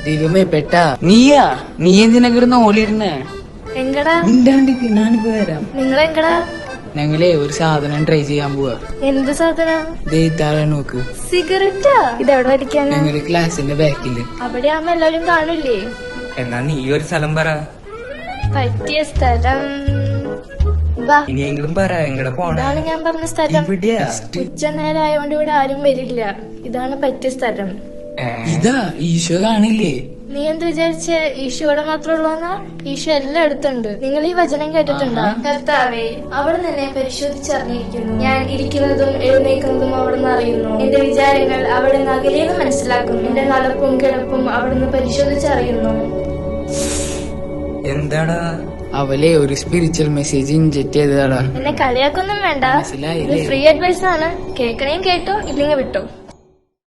ദൈവമേ പെട്ടാ നീയാ? നീ എന്തിനാ കിടന്ന് ഓളിയിരുന്നേ? എങ്കടാ മിണ്ടാണ്ടിക്ക്, ഞാനിപ്പോ വരാം. നിങ്ങളെങ്കടാ? ഞങ്ങളെ ഒരു സാധനം ട്രൈ ചെയ്യാൻ പോവാ. എന്ത് സാധനം? താഴെ നോക്ക്. സിഗരറ്റാ? ഇതെവിടെ വരയ്ക്കാനാ? ഞങ്ങളുടെ ക്ലാസിന്റെ ബാക്കില്. അവിടെ ആവുമ്പോ എല്ലാവരും കാണില്ലേ? എന്നാ നീ ഒരു സ്ഥലം പറ. പറ്റിയ സ്ഥലം ഇനിയെങ്കിലും പറ, എങ്ങടെ പോണ? ഇതാണ് ഞാൻ പറഞ്ഞ സ്ഥലം. ഇവിടെയാ? ഉച്ച നേരമായോണ്ട് ഇവിടെ ആരും വരില്ല. ഇതാണ് പറ്റിയ സ്ഥലം. ഇതാ ഈശോ കാണില്ലേ? നീ എന്ത് വിചാരിച്ച ഈശോ ഇവിടെ മാത്രമുള്ളൂന്നാ? ഈശോ എല്ലായിടത്തും ഉണ്ട്. നിങ്ങൾ ഈ വചനം കേട്ടിട്ടുണ്ടോ? കർത്താവേ, അവിടെ നിന്നെ പരിശോധിച്ചറിഞ്ഞിരിക്കുന്നു. ഞാൻ ഇരിക്കുന്നതും എഴുന്നേക്കുന്നതും അവിടുന്ന് അറിയുന്നു. എന്റെ വിചാരങ്ങൾ അവിടെ നിന്ന് അകലേന്ന് മനസ്സിലാക്കുന്നു. എന്റെ നടപ്പും കിടപ്പും അവിടുന്ന് പരിശോധിച്ചറിയുന്നു. എന്താടാ? അവലെ ഒരു സ്പിരിച്വൽ മെസ്സേജ് ഇൻജെക്ട് ചെയ്തതാടാ. എന്നെ കളിയാക്കൊന്നും വേണ്ട. മനസ്സിലായില്ലേ? ഫ്രീ അഡ്വൈസ് ആണ്. കേൾക്കണേം കേട്ടോ, ഇല്ലെങ്കിൽ വിട്ടോ.